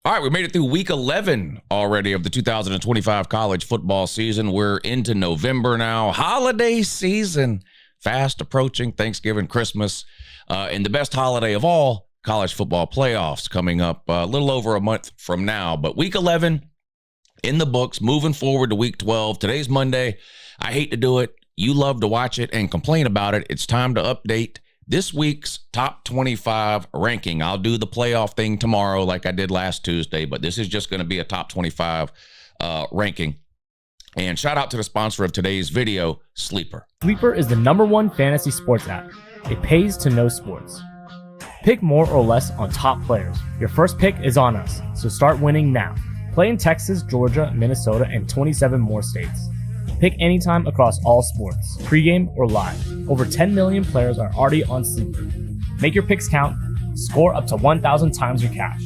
All right, we made it through week 11 already of the 2025 college football season. We're into November now. Holiday season fast approaching. Thanksgiving, Christmas, and the best holiday of all, college football playoffs coming up a little over a month from now. But week 11 in the books, moving forward to week 12. Today's Monday. I hate to do it. You love to watch it and complain about it. It's time to update this week's top 25 ranking. I'll do the playoff thing tomorrow like I did last Tuesday, but this is just going to be a top 25 ranking. And shout out to the sponsor of today's video, Sleeper. Sleeper is the #1 fantasy sports app. It pays to know sports. Pick more or less on top players. Your first pick is on us, so start winning now. Play in Texas, Georgia, Minnesota, and 27 more states. Pick anytime across all sports, pregame or live. Over 10 million players are already on Sleeper. Make your picks count. Score up to 1,000 times your cash.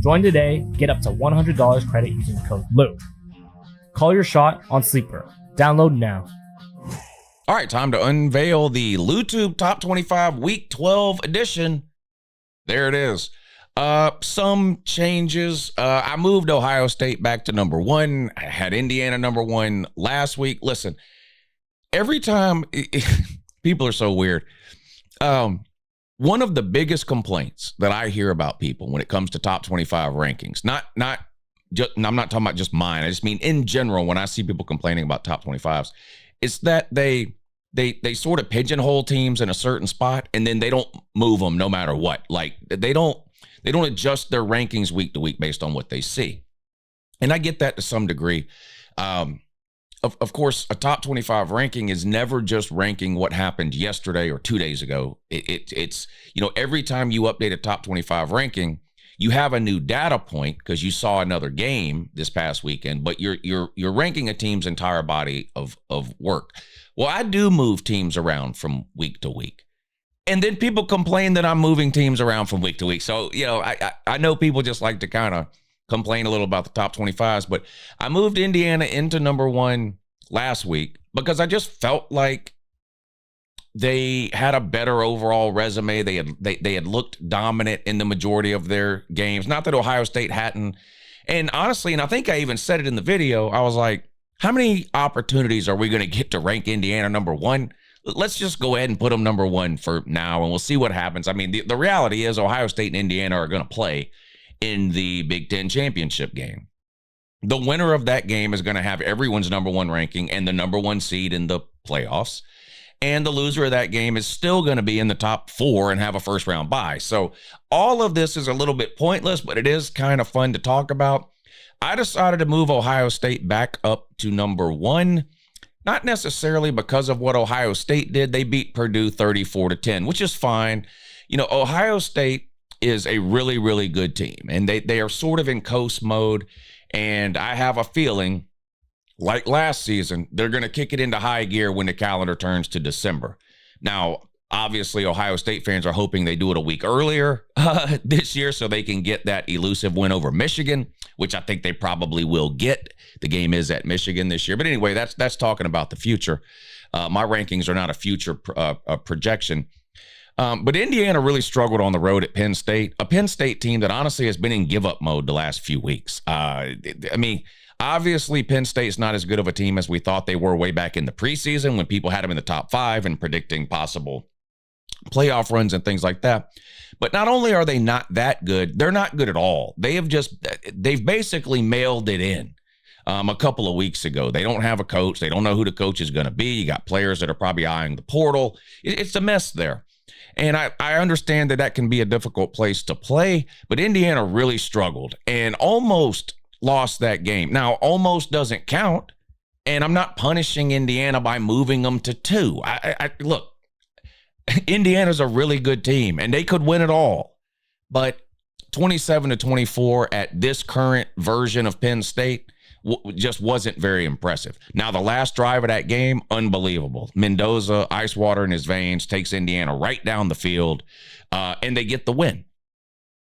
Join today. Get up to $100 credit using code LOUTUBE. Call your shot on Sleeper. Download now. All right, time to unveil the LoutubeHere Top 25 Week 12 edition. There it is. Some changes. I moved Ohio State back to #1. I had Indiana #1 last week. Listen, every time people are so weird. One of the biggest complaints that I hear about people when it comes to top 25 rankings, I'm not talking about just mine. I just mean in general, when I see people complaining about top 25s, it's that they sort of pigeonhole teams in a certain spot and then they don't move them no matter what. Like they don't adjust their rankings week to week based on what they see. And I get that to some degree. Of course, a top 25 ranking is never just ranking what happened yesterday or 2 days ago. It's, every time you update a top 25 ranking, you have a new data point because you saw another game this past weekend, but you're ranking a team's entire body of work. Well, I do move teams around from week to week. And then people complain that I'm moving teams around from week to week. So, I know people just like to kind of complain a little about the top 25s, but I moved Indiana into #1 last week because I just felt like they had a better overall resume. They had looked dominant in the majority of their games. Not that Ohio State hadn't. And honestly, and I think I even said it in the video, I was like, how many opportunities are we going to get to rank Indiana #1? Let's just go ahead and put them #1 for now, and we'll see what happens. I mean, the reality is Ohio State and Indiana are going to play in the Big Ten championship game. The winner of that game is going to have everyone's #1 ranking and the #1 seed in the playoffs. And the loser of that game is still going to be in the top 4 and have a first-round bye. So all of this is a little bit pointless, but it is kind of fun to talk about. I decided to move Ohio State back up to #1. Not necessarily because of what Ohio State did. They beat Purdue 34-10, which is fine. Ohio State is a really, really good team, and they are sort of in coast mode. And I have a feeling, like last season, they're going to kick it into high gear when the calendar turns to December. Now, obviously, Ohio State fans are hoping they do it a week earlier this year so they can get that elusive win over Michigan, which I think they probably will get. The game is at Michigan this year. But anyway, that's talking about the future. My rankings are not a future projection. But Indiana really struggled on the road at Penn State, a Penn State team that honestly has been in give-up mode the last few weeks. Obviously, Penn State's not as good of a team as we thought they were way back in the preseason when people had them in the top 5 and predicting possible playoff runs and things like that. But not only are they not that good, they're not good at all. They've basically mailed it in a couple of weeks ago. They don't have a coach. They don't know who the coach is going to be. You got players that are probably eyeing the portal. It's a mess there. And I understand that can be a difficult place to play, but Indiana really struggled and almost lost that game. Now, almost doesn't count, and I'm not punishing Indiana by moving them to 2. Look, Indiana's a really good team, and they could win it all. But 27-24 at this current version of Penn State just wasn't very impressive. Now, the last drive of that game, unbelievable. Mendoza, ice water in his veins, takes Indiana right down the field, and they get the win.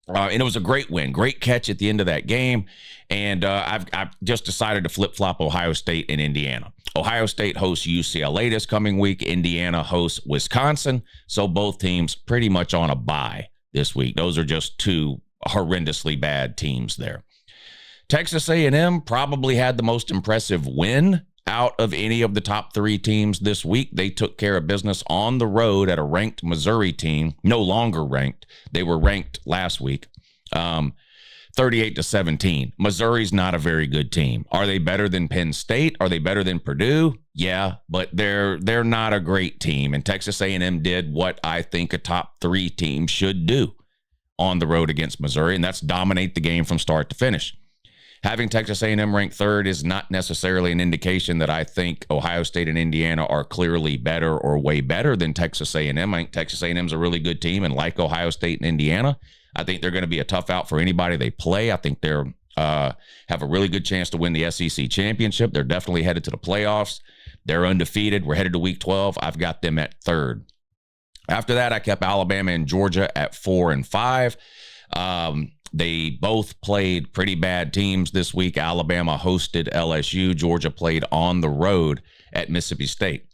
And it was a great win, great catch at the end of that game. And I've just decided to flip-flop Ohio State and Indiana. Ohio State hosts UCLA this coming week. Indiana hosts Wisconsin. So both teams pretty much on a bye this week. Those are just two horrendously bad teams there. Texas A&M probably had the most impressive win out of any of the top 3 teams this week. They took care of business on the road at a ranked Missouri team, no longer ranked. They were ranked last week, 38-17. Missouri's not a very good team. Are they better than Penn State? Are they better than Purdue? Yeah, but they're not a great team. And Texas A&M did what I think a top 3 team should do on the road against Missouri, and that's dominate the game from start to finish. Having Texas A&M ranked 3rd is not necessarily an indication that I think Ohio State and Indiana are clearly better or way better than Texas A&M. I think Texas A&M is a really good team, and like Ohio State and Indiana, I think they're going to be a tough out for anybody they play. I think they're have a really good chance to win the SEC championship. They're definitely headed to the playoffs. They're undefeated. We're headed to week 12. I've got them at 3rd. After that, I kept Alabama and Georgia at 4 and 5. They both played pretty bad teams this week. Alabama hosted LSU. Georgia played on the road at Mississippi State.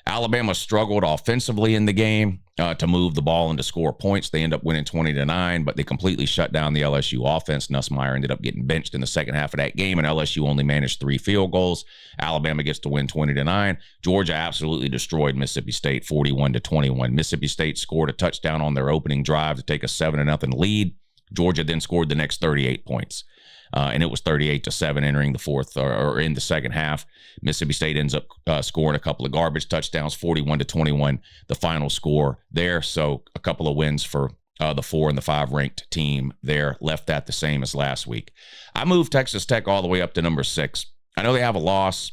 Alabama struggled offensively in the game to move the ball and to score points. They end up winning 20-9, but they completely shut down the LSU offense. Nussmeier ended up getting benched in the second half of that game, and LSU only managed 3 field goals. Alabama gets to win 20-9. Georgia absolutely destroyed Mississippi State 41-21. Mississippi State scored a touchdown on their opening drive to take a 7-0 lead. Georgia then scored the next 38 points, and it was 38-7 entering the fourth or in the second half. Mississippi State ends up scoring a couple of garbage touchdowns, 41-21, the final score there. So a couple of wins for the 4 and the 5 ranked team there, left that the same as last week. I moved Texas Tech all the way up to number 6. I know they have a loss.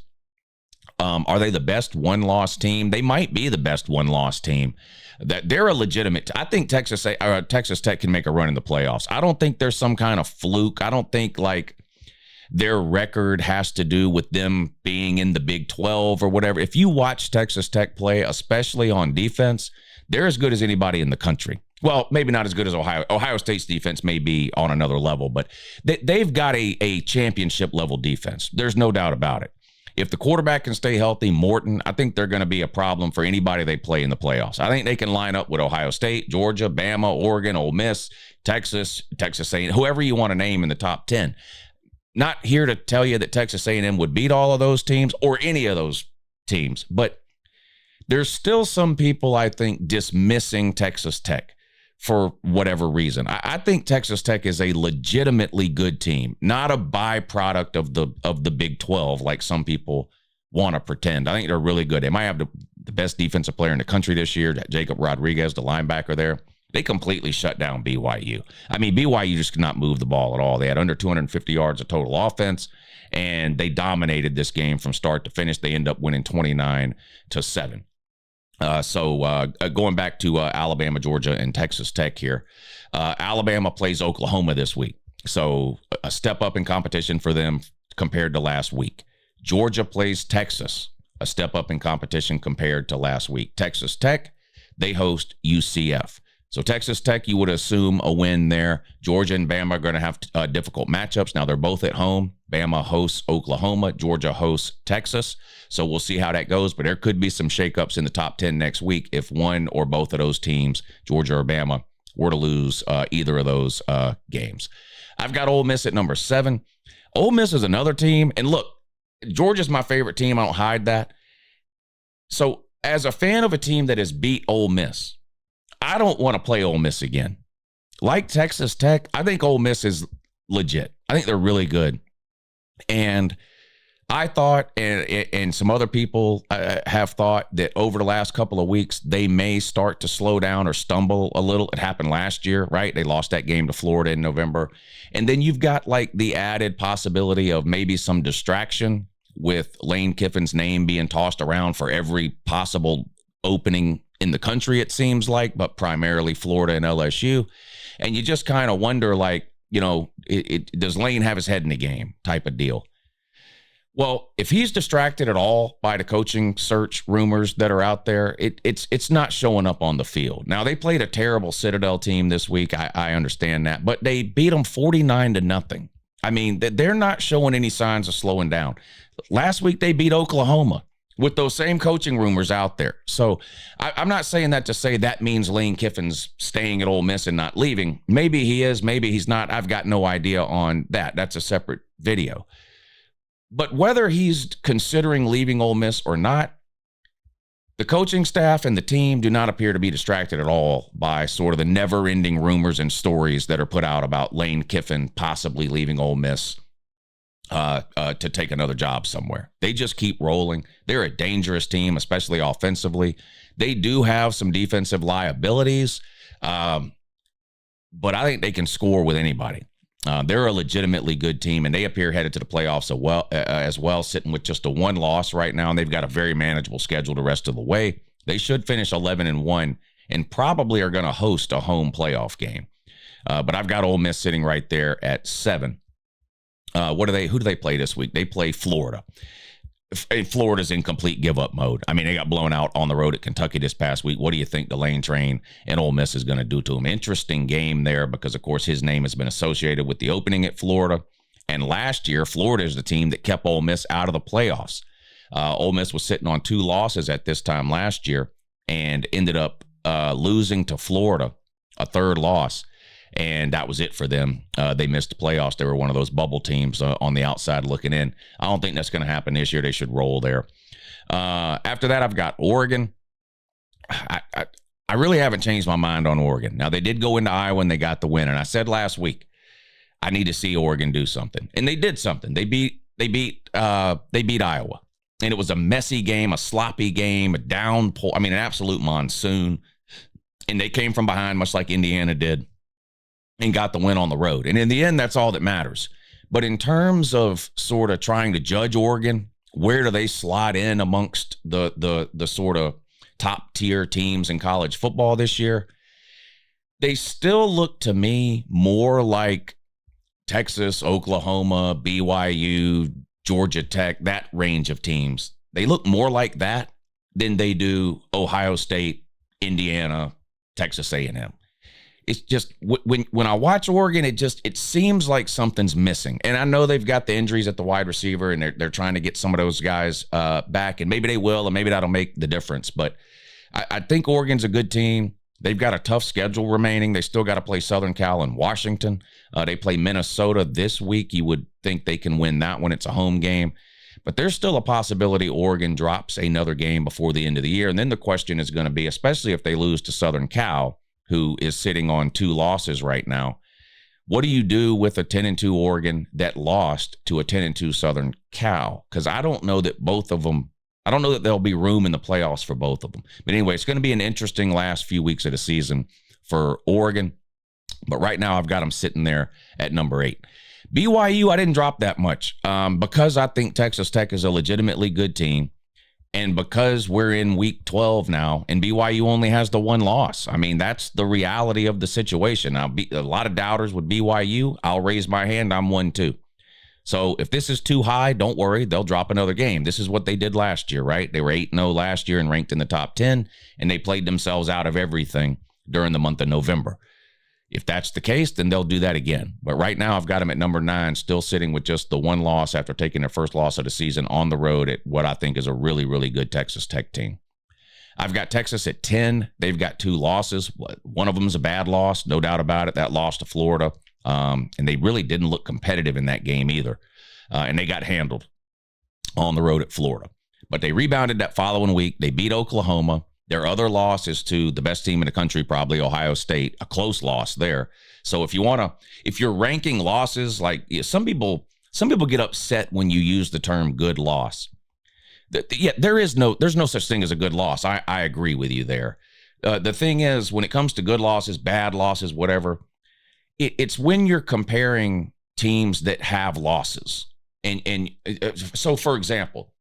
Are they the best one-loss team? They might be the best one-loss team. That they're a legitimate. I think Texas Tech can make a run in the playoffs. I don't think there's some kind of fluke. I don't think like their record has to do with them being in the Big 12 or whatever. If you watch Texas Tech play, especially on defense, they're as good as anybody in the country. Well, maybe not as good as Ohio. Ohio State's defense may be on another level, but they've got a championship level defense. There's no doubt about it. If the quarterback can stay healthy, Morton, I think they're going to be a problem for anybody they play in the playoffs. I think they can line up with Ohio State, Georgia, Bama, Oregon, Ole Miss, Texas A&M, whoever you want to name in the top 10. Not here to tell you that Texas A&M would beat all of those teams or any of those teams, but there's still some people, I think, dismissing Texas Tech for whatever reason. I think Texas Tech is a legitimately good team, not a byproduct of the Big 12 like some people want to pretend. I think they're really good. They might have the best defensive player in the country this year, Jacob Rodriguez, the linebacker there. They completely shut down BYU. I mean, BYU just could not move the ball at all. They had under 250 yards of total offense, and they dominated this game from start to finish. They end up winning 29-7. Going back to Alabama, Georgia, and Texas Tech here. Alabama plays Oklahoma this week. So a step up in competition for them compared to last week. Georgia plays Texas, a step up in competition compared to last week. Texas Tech, they host UCF. So Texas Tech, you would assume a win there. Georgia and Bama are going to have difficult matchups. Now, they're both at home. Bama hosts Oklahoma. Georgia hosts Texas. So we'll see how that goes. But there could be some shakeups in the top 10 next week if one or both of those teams, Georgia or Bama, were to lose either of those games. I've got Ole Miss at number 7. Ole Miss is another team. And look, Georgia's my favorite team. I don't hide that. So as a fan of a team that has beat Ole Miss, I don't want to play Ole Miss again. Like Texas Tech, I think Ole Miss is legit. I think they're really good. And I thought, and some other people have thought, that over the last couple of weeks, they may start to slow down or stumble a little. It happened last year, right? They lost that game to Florida in November. And then you've got like the added possibility of maybe some distraction with Lane Kiffin's name being tossed around for every possible opening in the country, it seems like, but primarily Florida and LSU. And you just kind of wonder, like, you know, does Lane have his head in the game type of deal? Well, if he's distracted at all by the coaching search rumors that are out there, it's not showing up on the field. Now, they played a terrible Citadel team this week. I understand that, but they beat them 49-0. I mean, they're not showing any signs of slowing down. Last week, they beat Oklahoma. with those same coaching rumors out there. So I'm not saying that to say that means Lane Kiffin's staying at Ole Miss and not leaving. Maybe he is, maybe he's not. I've got no idea on that. That's a separate video. But whether he's considering leaving Ole Miss or not, the coaching staff and the team do not appear to be distracted at all by sort of the never-ending rumors and stories that are put out about Lane Kiffin possibly leaving Ole Miss to take another job somewhere. They just keep rolling. They're a dangerous team, especially offensively. They do have some defensive liabilities, but I think they can score with anybody. They're a legitimately good team, and they appear headed to the playoffs as well, sitting with just a 1 loss right now, and they've got a very manageable schedule the rest of the way. They should finish 11-1 and probably are going to host a home playoff game. But I've got Ole Miss sitting right there at 7. Who do they play this week? They play Florida. Florida's in complete give-up mode. I mean, they got blown out on the road at Kentucky this past week. What do you think the Lane Train and Ole Miss is going to do to them? Interesting game there because, of course, his name has been associated with the opening at Florida. And last year, Florida is the team that kept Ole Miss out of the playoffs. Ole Miss was sitting on 2 losses at this time last year and ended up losing to Florida, a 3rd loss. And that was it for them. They missed the playoffs. They were one of those bubble teams on the outside looking in. I don't think that's going to happen this year. They should roll there. After that, I've got Oregon. I really haven't changed my mind on Oregon. Now, they did go into Iowa and they got the win. And I said last week, I need to see Oregon do something. And they did something. They beat Iowa. And it was a messy game, a sloppy game, a downpour. I mean, an absolute monsoon. And they came from behind, much like Indiana did, and got the win on the road. And in the end, that's all that matters. But in terms of sort of trying to judge Oregon, where do they slide in amongst the sort of top tier teams in college football this year? They still look to me more like Texas, Oklahoma, BYU, Georgia Tech, that range of teams. They look more like that than they do Ohio State, Indiana, Texas A&M. It's just when I watch Oregon, it seems like something's missing. And I know they've got the injuries at the wide receiver, and they're trying to get some of those guys back, and maybe they will, and maybe that'll make the difference. But I think Oregon's a good team. They've got a tough schedule remaining. They still got to play Southern Cal and Washington. They play Minnesota this week. You would think they can win that one. It's a home game. But there's still a possibility Oregon drops another game before the end of the year. And then the question is going to be, especially if they lose to Southern Cal, who is sitting on 2 losses right now, what do you do with a 10-2 Oregon that lost to a 10-2 Southern Cal? Because I don't know that there'll be room in the playoffs for both of them. But anyway, it's going to be an interesting last few weeks of the season for Oregon. But right now, I've got them sitting there at number 8. BYU, I didn't drop that much because I think Texas Tech is a legitimately good team. And because we're in week 12 now, and BYU only has the 1 loss. I mean, that's the reality of the situation. Now, a lot of doubters with BYU. I'll raise my hand. I'm one too. So if this is too high, don't worry. They'll drop another game. This is what they did last year, right? They were 8-0 last year and ranked in the top 10, and they played themselves out of everything during the month of November. If that's the case, then they'll do that again. But right now, I've got them at number 9, still sitting with just the 1 loss after taking their first loss of the season on the road at what I think is a really, really good Texas Tech team. I've got Texas at 10. They've got 2 losses. One of them is a bad loss, no doubt about it. That loss to Florida. And they really didn't look competitive in that game either. And they got handled on the road at Florida. But they rebounded that following week. They beat Oklahoma. Their other loss is to the best team in the country, probably Ohio State, a close loss there. So if you're ranking losses, like some people get upset when you use the term good loss. There's no such thing as a good loss. I agree with you there. The thing is, when it comes to good losses, bad losses, whatever, it's when you're comparing teams that have losses. And so, for example,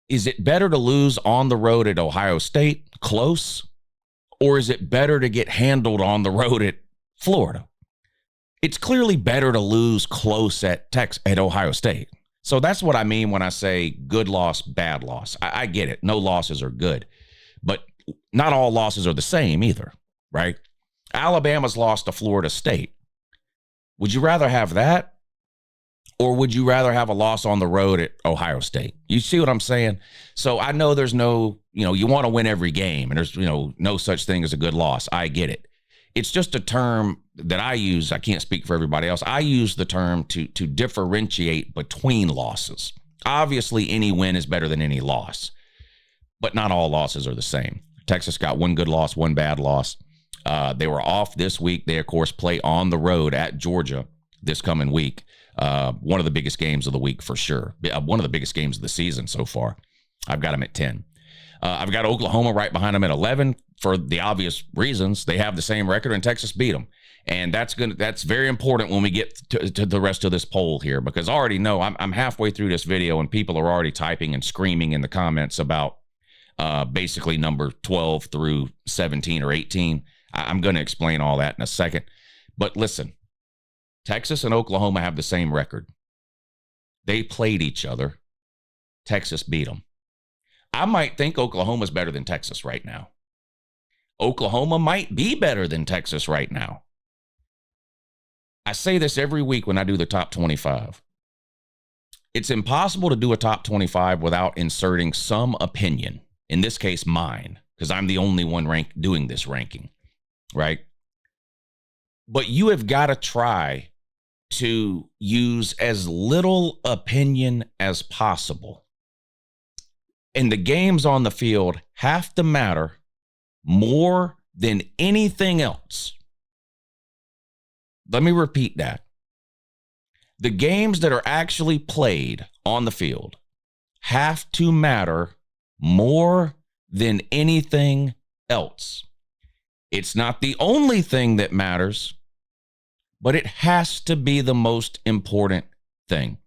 is it better to lose on the road at Ohio State, close, or is it better to get handled on the road at Florida? It's clearly better to lose close at Ohio State. So that's what I mean when I say good loss, bad loss. I get it. No losses are good, but not all losses are the same either, right? Alabama's lost to Florida State. Would you rather have that Or would you rather have a loss on the road at Ohio State? You see what I'm saying? So I know there's no, you want to win every game, and there's, no such thing as a good loss. I get it. It's just a term that I use. I can't speak for everybody else. I use the term to differentiate between losses. Obviously, any win is better than any loss, but not all losses are the same. Texas got one good loss, one bad loss. They were off this week. They, of course, play on the road at Georgia this coming week. One of the biggest games of the week for sure. One of the biggest games of the season so far. I've got them at 10. I've got Oklahoma right behind them at 11 for the obvious reasons. They have the same record and Texas beat them. And that's very important when we get to the rest of this poll here, because I already know I'm halfway through this video and people are already typing and screaming in the comments about basically number 12 through 17 or 18. I'm going to explain all that in a second. But listen, Texas and Oklahoma have the same record. They played each other. Texas beat them. I might think Oklahoma's better than Texas right now. Oklahoma might be better than Texas right now. I say this every week when I do the top 25. It's impossible to do a top 25 without inserting some opinion. In this case, mine, because I'm the only one doing this ranking, right? But you have got to try to use as little opinion as possible. And the games on the field have to matter more than anything else. Let me repeat that. The games that are actually played on the field have to matter more than anything else. It's not the only thing that matters, but it has to be the most important thing.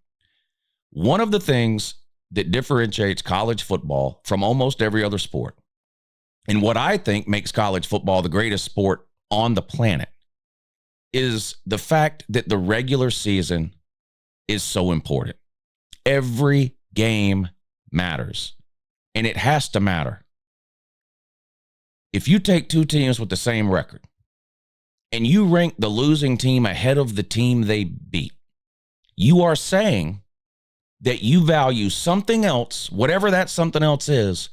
One of the things that differentiates college football from almost every other sport, and what I think makes college football the greatest sport on the planet, is the fact that the regular season is so important. Every game matters, and it has to matter. If you take two teams with the same record and you rank the losing team ahead of the team they beat, you are saying that you value something else, whatever that something else is,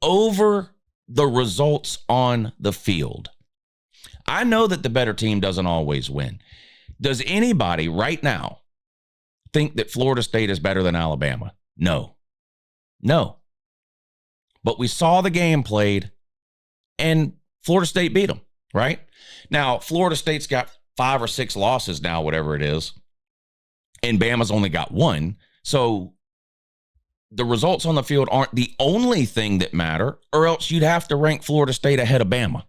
over the results on the field. I know that the better team doesn't always win. Does anybody right now think that Florida State is better than Alabama? No. No. But we saw the game played, and Florida State beat them, right? Now, Florida State's got 5 or 6 losses now, whatever it is, and Bama's only got 1. So the results on the field aren't the only thing that matter, or else you'd have to rank Florida State ahead of Bama.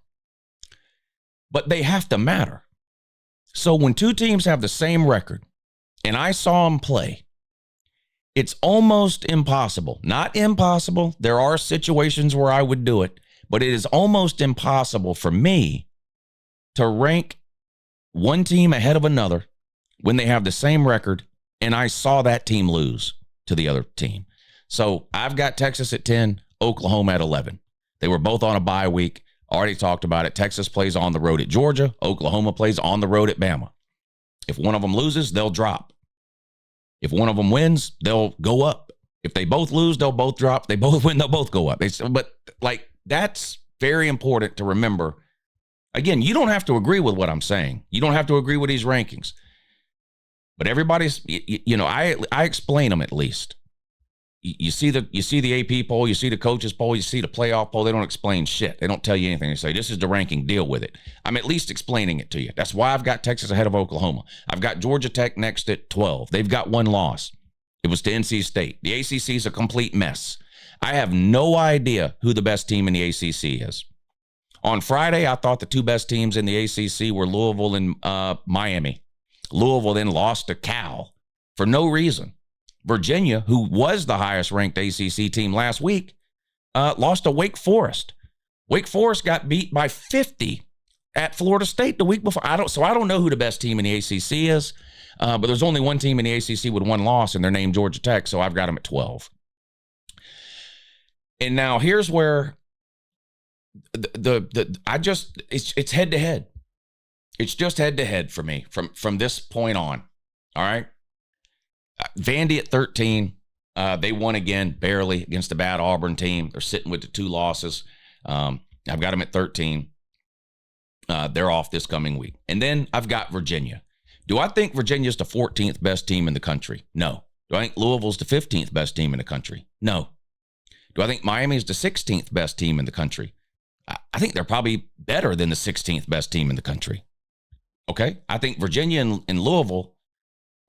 But they have to matter. So when two teams have the same record, and I saw them play, it's almost impossible. Not impossible. There are situations where I would do it, but it is almost impossible for me to rank one team ahead of another when they have the same record, and I saw that team lose to the other team. So I've got Texas at 10, Oklahoma at 11. They were both on a bye week. Already talked about it. Texas plays on the road at Georgia. Oklahoma plays on the road at Bama. If one of them loses, they'll drop. If one of them wins, they'll go up. If they both lose, they'll both drop. If they both win, they'll both go up. But that's very important to remember. Again, you don't have to agree with what I'm saying. You don't have to agree with these rankings. But everybody's, I explain them at least. You see the AP poll, you see the coaches poll, you see the playoff poll. They don't explain shit. They don't tell you anything. They say, this is the ranking, deal with it. I'm at least explaining it to you. That's why I've got Texas ahead of Oklahoma. I've got Georgia Tech next at 12. They've got 1 loss. It was to NC State. The ACC is a complete mess. I have no idea who the best team in the ACC is. On Friday, I thought the 2 best teams in the ACC were Louisville and Miami. Louisville then lost to Cal for no reason. Virginia, who was the highest ranked ACC team last week, lost to Wake Forest. Wake Forest got beat by 50 at Florida State the week before. I don't know who the best team in the ACC is, but there's only one team in the ACC with 1 loss, and they're named Georgia Tech, so I've got them at 12. And now here's where it's head to head. It's just head to head for me from this point on. All right. Vandy at 13. They won again, barely, against a bad Auburn team. They're sitting with the 2 losses. I've got them at 13. They're off this coming week. And then I've got Virginia. Do I think Virginia's the 14th best team in the country? No. Do I think Louisville's the 15th best team in the country? No. Do I think Miami's the 16th best team in the country? I think they're probably better than the 16th best team in the country. Okay? I think Virginia and Louisville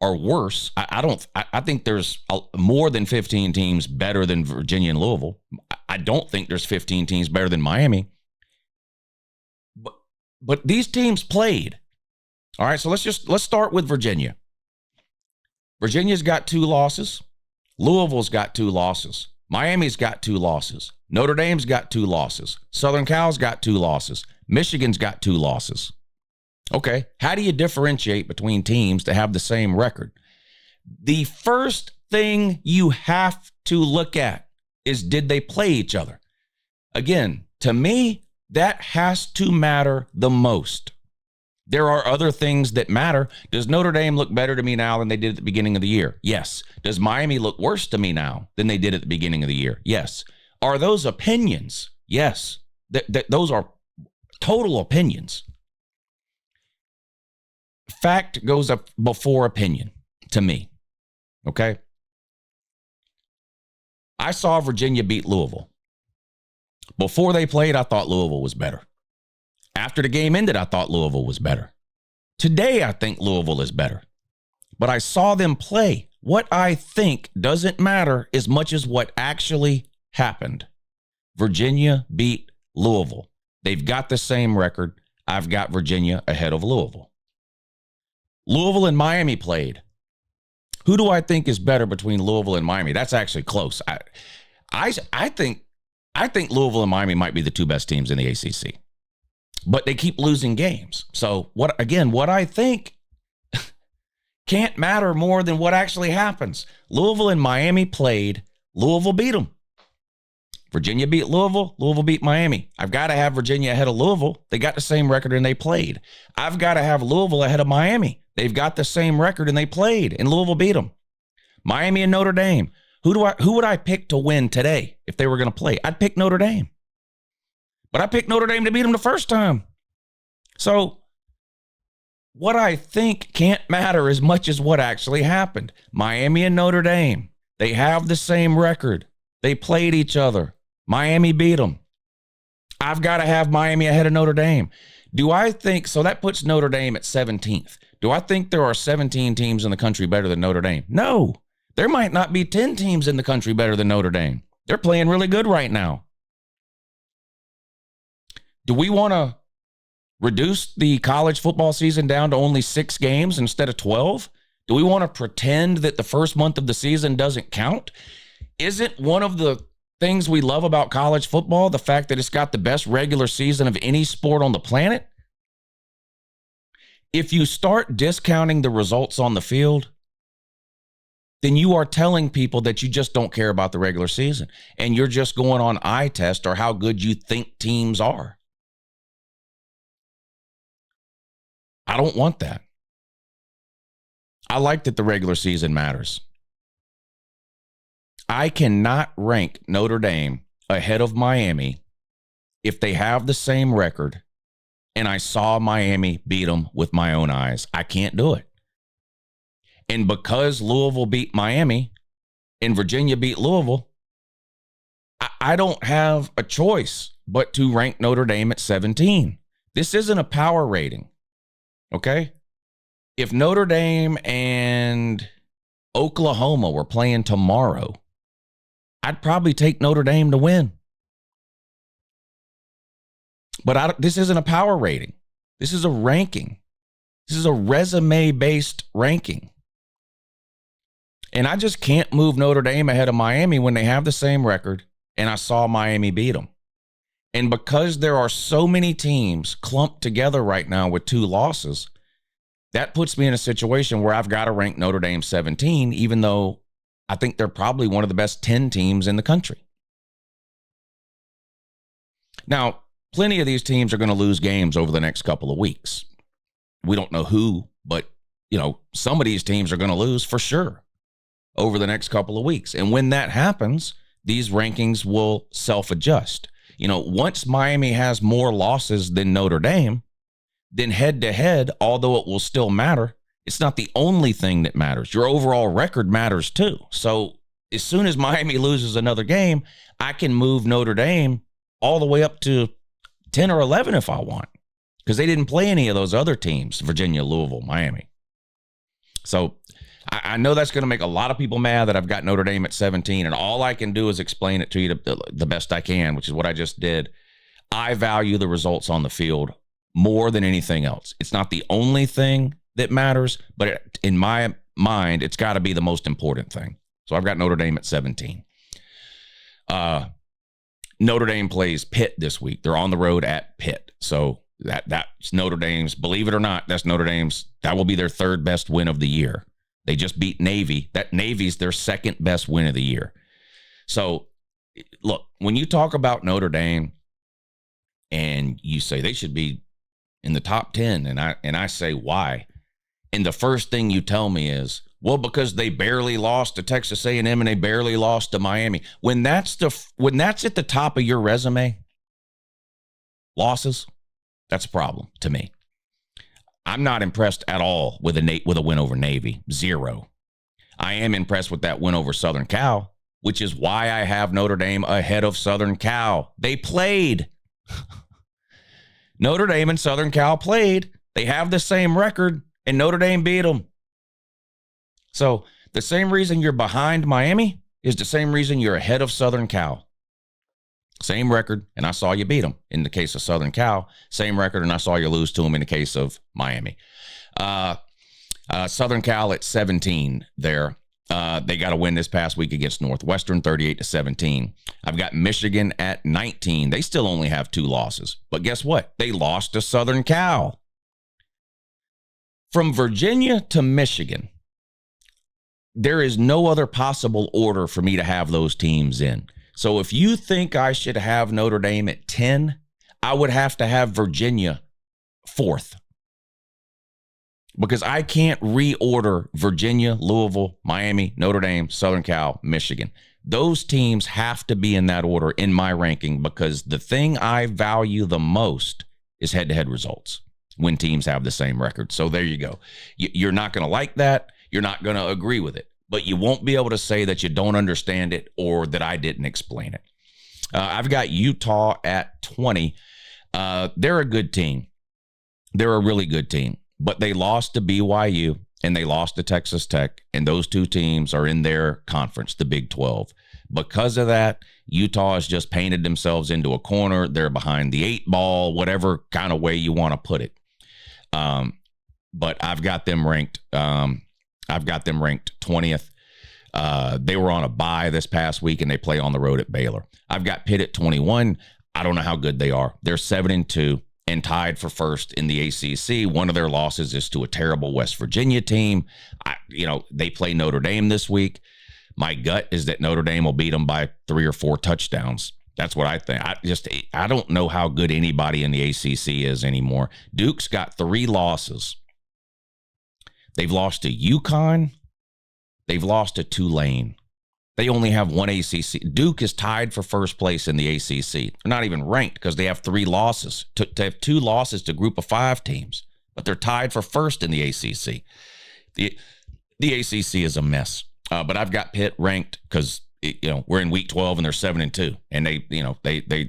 are worse. I think there's more than 15 teams better than Virginia and Louisville. I don't think there's 15 teams better than Miami. But these teams played. All right, so let's start with Virginia. Virginia's got 2 losses. Louisville's got 2 losses. Miami's got 2 losses. Notre Dame's got 2 losses. Southern Cal's got 2 losses. Michigan's got 2 losses. Okay, how do you differentiate between teams that have the same record? The first thing you have to look at is, did they play each other? Again, to me, that has to matter the most. There are other things that matter. Does Notre Dame look better to me now than they did at the beginning of the year? Yes. Does Miami look worse to me now than they did at the beginning of the year? Yes. Are those opinions? Yes. Those are total opinions. Fact goes up before opinion to me. Okay? I saw Virginia beat Louisville. Before they played, I thought Louisville was better. After the game ended, I thought Louisville was better. Today, I think Louisville is better. But I saw them play. What I think doesn't matter as much as what actually happened. Virginia beat Louisville. They've got the same record. I've got Virginia ahead of Louisville. Louisville and Miami played. Who do I think is better between Louisville and Miami? That's actually close. I think Louisville and Miami might be the 2 best teams in the ACC. But they keep losing games. So what I think can't matter more than what actually happens. Louisville and Miami played. Louisville beat them. Virginia beat Louisville. Louisville beat Miami. I've got to have Virginia ahead of Louisville. They got the same record and they played. I've got to have Louisville ahead of Miami. They've got the same record and they played, and Louisville beat them. Miami and Notre Dame. Who would I pick to win today if they were going to play? I'd pick Notre Dame. But I picked Notre Dame to beat them the first time. So what I think can't matter as much as what actually happened. Miami and Notre Dame, they have the same record. They played each other. Miami beat them. I've got to have Miami ahead of Notre Dame. Do I think, so that puts Notre Dame at 17th. Do I think there are 17 teams in the country better than Notre Dame? No. There might not be 10 teams in the country better than Notre Dame. They're playing really good right now. Do we want to reduce the college football season down to only 6 games instead of 12? Do we want to pretend that the first month of the season doesn't count? Isn't one of the things we love about college football the fact that it's got the best regular season of any sport on the planet? If you start discounting the results on the field, then you are telling people that you just don't care about the regular season and you're just going on eye test or how good you think teams are. I don't want that. I like that the regular season matters. I cannot rank Notre Dame ahead of Miami if they have the same record and I saw Miami beat them with my own eyes. I can't do it. And because Louisville beat Miami and Virginia beat Louisville, I don't have a choice but to rank Notre Dame at 17. This isn't a power rating. Okay? If Notre Dame and Oklahoma were playing tomorrow, I'd probably take Notre Dame to win. But this isn't a power rating. This is a ranking. This is a resume-based ranking. And I just can't move Notre Dame ahead of Miami when they have the same record, and I saw Miami beat them. And because there are so many teams clumped together right now with 2 losses, that puts me in a situation where I've got to rank Notre Dame 17, even though I think they're probably one of the best 10 teams in the country. Now, plenty of these teams are going to lose games over the next couple of weeks. We don't know who, but, some of these teams are going to lose for sure. over the next couple of weeks. And when that happens, these rankings will self-adjust. Once Miami has more losses than Notre Dame, then head-to-head, although it will still matter, it's not the only thing that matters. Your overall record matters too. So as soon as Miami loses another game, I can move Notre Dame all the way up to 10 or 11 if I want, because they didn't play any of those other teams, Virginia, Louisville, Miami. So I know that's going to make a lot of people mad that I've got Notre Dame at 17, and all I can do is explain it to you the best I can, which is what I just did. I value the results on the field more than anything else. It's not the only thing that matters, but in my mind, it's got to be the most important thing. So I've got Notre Dame at 17. Notre Dame plays Pitt this week. They're on the road at Pitt. So that's Notre Dame's, believe it or not, that's Notre Dame's, that will be their third best win of the year. They just beat Navy. That Navy's their second best win of the year. So look, when you talk about Notre Dame and you say they should be in the top 10, and I say why, and the first thing you tell me is, well, because they barely lost to Texas A&M and they barely lost to Miami. When that's at the top of your resume, losses, that's a problem to me. I'm not impressed at all with a win over Navy. 0. I am impressed with that win over Southern Cal, which is why I have Notre Dame ahead of Southern Cal. They played. Notre Dame and Southern Cal played. They have the same record, and Notre Dame beat them. So the same reason you're behind Miami is the same reason you're ahead of Southern Cal. Same record, and I saw you beat them in the case of Southern Cal. Same record, and I saw you lose to them in the case of Miami. Southern Cal at 17 there. They got a win this past week against Northwestern, 38-17. I've got Michigan at 19. They still only have 2 losses. But guess what? They lost to Southern Cal. From Virginia to Michigan, there is no other possible order for me to have those teams in. So if you think I should have Notre Dame at 10, I would have to have Virginia 4th. Because I can't reorder Virginia, Louisville, Miami, Notre Dame, Southern Cal, Michigan. Those teams have to be in that order in my ranking, because the thing I value the most is head-to-head results when teams have the same record. So there you go. You're not going to like that. You're not going to agree with it. But you won't be able to say that you don't understand it or that I didn't explain it. I've got Utah at 20. They're a good team. They're a really good team. But they lost to BYU and they lost to Texas Tech. And those 2 teams are in their conference, the Big 12. Because of that, Utah has just painted themselves into a corner. They're behind the 8 ball, whatever kind of way you want to put it. But I've got them ranked. I've got them ranked 20th. They were on a bye this past week, and they play on the road at Baylor. I've got Pitt at 21. I don't know how good they are. They're 7-2 and tied for first in the ACC. One of their losses is to a terrible West Virginia team. They play Notre Dame this week. My gut is that Notre Dame will beat them by 3 or 4 touchdowns. That's what I think. I don't know how good anybody in the ACC is anymore. Duke's got 3 losses. They've lost to UConn. They've lost to Tulane. They only have 1 ACC. Duke is tied for first place in the ACC. They're not even ranked because they have 3 losses. To have 2 losses to group of 5 teams, but they're tied for first in the ACC. The ACC is a mess. But I've got Pitt ranked because we're in week 12 and they're 7-2, and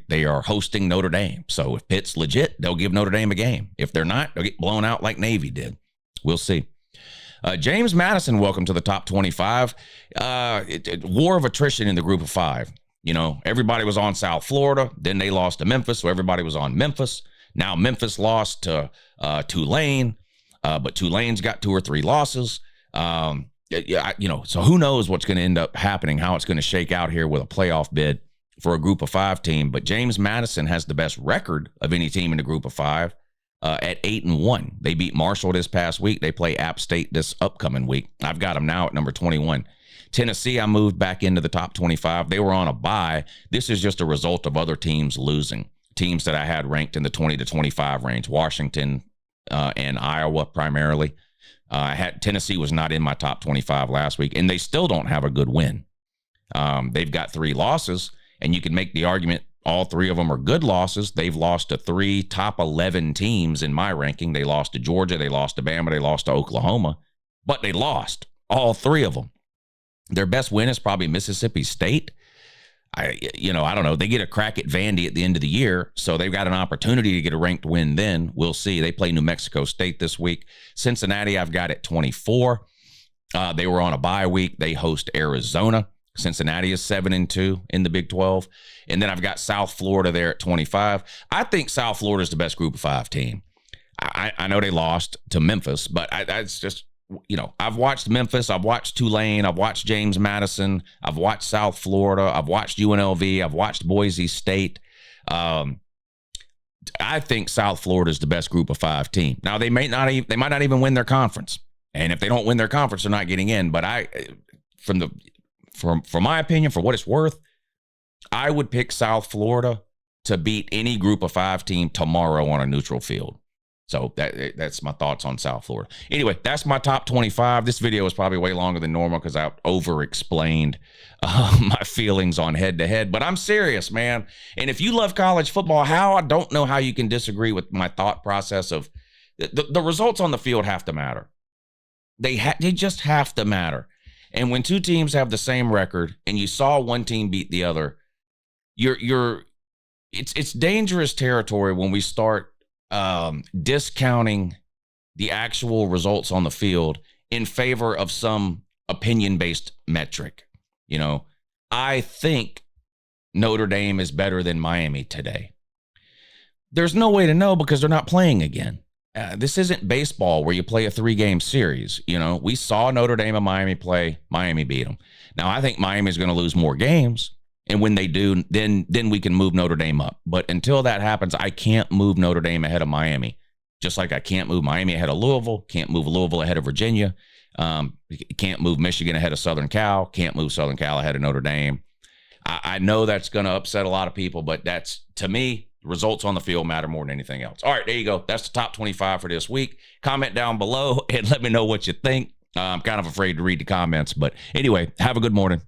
they are hosting Notre Dame. So if Pitt's legit, they'll give Notre Dame a game. If they're not, they'll get blown out like Navy did. We'll see. James Madison, welcome to the top 25. War of attrition in the group of 5. Everybody was on South Florida. Then they lost to Memphis, so everybody was on Memphis. Now Memphis lost to Tulane, but Tulane's got 2 or 3 losses. So who knows what's going to end up happening, how it's going to shake out here with a playoff bid for a group of 5 team. But James Madison has the best record of any team in the group of 5. At 8-1. They beat Marshall this past week. They play App State this upcoming week. I've got them now at number 21. Tennessee, I moved back into the top 25. They were on a bye. This is just a result of other teams losing. Teams that I had ranked in the 20 to 25 range. Washington and Iowa primarily. Tennessee was not in my top 25 last week, and they still don't have a good win. They've got 3 losses, and you can make the argument all 3 of them are good losses. They've lost to 3 top 11 teams in my ranking. They lost to Georgia, they lost to Bama, they lost to Oklahoma, but they lost all 3 of them. Their best win is probably Mississippi State. I don't know. They get a crack at Vandy at the end of the year, so they've got an opportunity to get a ranked win then. We'll see. They play New Mexico State this week. Cincinnati, I've got at 24. They were on a bye week. They host Arizona. Cincinnati is 7-2 in the Big 12. And then I've got South Florida there at 25. I think South Florida is the best Group of 5 team. I know they lost to Memphis, but it's just, I've watched Memphis, I've watched Tulane, I've watched James Madison, I've watched South Florida, I've watched UNLV, I've watched Boise State. I think South Florida is the best Group of 5 team. Now they might not even win their conference, and if they don't win their conference, they're not getting in. But from my opinion, for what it's worth, I would pick South Florida to beat any Group of 5 team tomorrow on a neutral field. So that's my thoughts on South Florida. Anyway, that's my top 25. This video is probably way longer than normal because I over-explained my feelings on head-to-head. But I'm serious, man. And if you love college football, I don't know how you can disagree with my thought process of the results on the field have to matter. They just have to matter. And when 2 teams have the same record and you saw one team beat the other, it's dangerous territory when we start discounting the actual results on the field in favor of some opinion-based metric. I think Notre Dame is better than Miami today. There's no way to know because they're not playing again. This isn't baseball where you play a 3-game series. We saw Notre Dame and Miami play. Miami beat them. Now, I think Miami is going to lose more games. And when they do, then we can move Notre Dame up. But until that happens, I can't move Notre Dame ahead of Miami. Just like I can't move Miami ahead of Louisville, can't move Louisville ahead of Virginia, can't move Michigan ahead of Southern Cal, can't move Southern Cal ahead of Notre Dame. I know that's going to upset a lot of people, but that's, to me, results on the field matter more than anything else. All right, there you go. That's the top 25 for this week. Comment down below and let me know what you think. I'm kind of afraid to read the comments. But anyway, have a good morning.